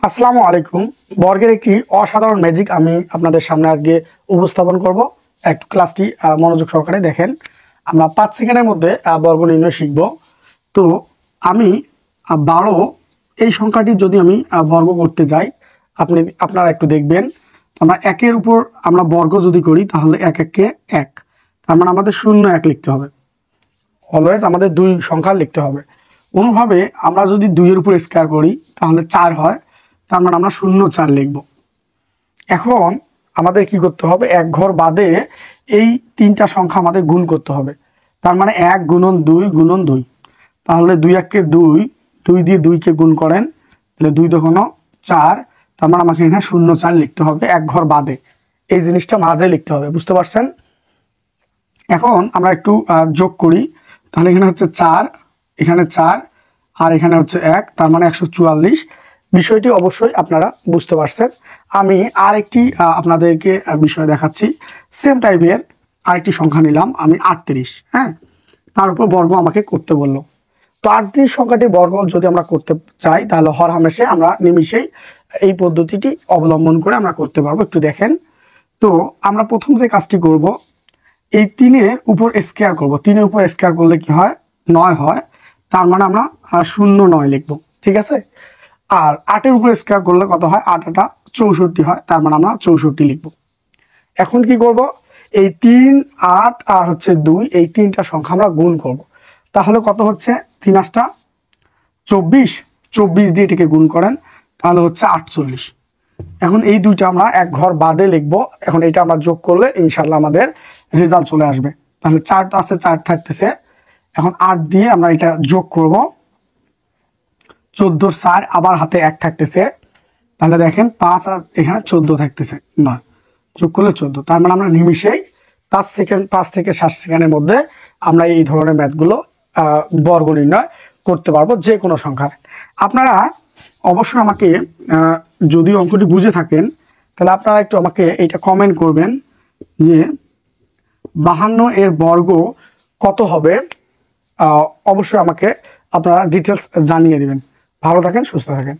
আসসালামু আলাইকুম। বর্গের একটি অসাধারণ ম্যাজিক আমি আপনাদের সামনে আজকে উপস্থাপন করব। একটু ক্লাসটি মনোযোগ সহকারে দেখেন। আমরা 5 সেকেন্ডের মধ্যে বর্গ নির্ণয় শিখব। তো আমি 12 এই সংখ্যাটি যদি আমি বর্গ করতে যাই, আপনারা একটু দেখবেন। আমরা একের উপর আমরা বর্গ যদি করি তাহলে এক একে এক, তার মানে আমাদের 0 1 লিখতে হবে। অলওয়েজ আমাদের 2 সংখ্যা লিখতে হবে। কোনোভাবে আমরা যদি 2 এর উপর স্কয়ার করি তাহলে 4 হয়, তার মানে আমরা 0 4 লিখব। এখন আমাদের কি করতে হবে, এক ঘর বাদে এই 3টা সংখ্যা আমাদের গুণ করতে হবে। তার মানে 1 গুণন 2 গুণন 2, তাহলে 2 1 কে 2, 2 দিয়ে 2 কে গুণ করেন, তাহলে 2 2 4, তার মানে আমাকে এখানে 0 4 লিখতে হবে এক ঘর বাদে। এই জিনিসটা মাঝে লিখতে হবে, বুঝতে পারছেন? এখন আমরা একটু যোগ করি, তাহলে এখানে হচ্ছে 4, এখানে 4 আর এখানে হচ্ছে 1, তার মানে 144। বিষয়টি অবশ্যই আপনারা বুঝতে পারছেন। আমি আরেকটি আপনাদেরকে বিষয় দেখাচ্ছি। সেম টাইপের আরেকটি সংখ্যা নিলাম আমি 38, হ্যাঁ, তার উপর বর্গ আমাকে করতে বলল। তো 38 সংখ্যাটি বর্গ যদি আমরা করতে চাই তাহলে হরহামেশে আমরা নিমিষেই এই পদ্ধতিটি অবলম্বন করে আমরা করতে পারবো। একটু দেখেন। তো আমরা প্রথম যে কাজটি করব, এই 3-এর উপর স্কয়ার করব। 3-এর উপর স্কয়ার করলে কি হয়, 9 হয়, তার মানে আমরা 0 9 লিখব, ঠিক আছে। আর 8-এর উপর স্কয়ার করলে কত হয়, 8 8 64 হয়, তার মানে আমরা 64 লিখব। এখন কি করব, এই 3 8 আর হচ্ছে 2, এই 3টা সংখ্যা আমরা গুণ করব। তাহলে কত হচ্ছে, 3 8 24, 24 দিয়ে এটাকে গুণ করেন, তাহলে হচ্ছে 48। এখন এই দুইটা আমরা এক ঘর বাদে লিখবো। এখন এটা আমরা যোগ করলে ইনশাল্লাহ আমাদের রেজাল্ট চলে আসবে। তাহলে 4 আছে, 4 থাকতেছে। এখন 8 দিয়ে আমরা এটা যোগ করব, 14 4, আবার হাতে 1 থাকতেছে, তাহলে দেখেন 5 আর এখানে 14 থাকতেছে, 9 যোগ করলে 14। তার মানে আমরা নিমিষেই 5 থেকে 7 সেকেন্ডের মধ্যে আমরা এই ধরনের ম্যাথগুলো বর্গ নির্ণয় করতে পারবো যে কোনো সংখ্যার। আপনারা অবশ্যই আমাকে যদি অঙ্কটি বুঝে থাকেন তাহলে আপনারা একটু আমাকে এইটা কমেন্ট করবেন যে 52 এর বর্গ কত হবে। অবশ্যই আমাকে আপনারা ডিটেলস জানিয়ে দিবেন। ভালো থাকেন, সুস্থ থাকেন।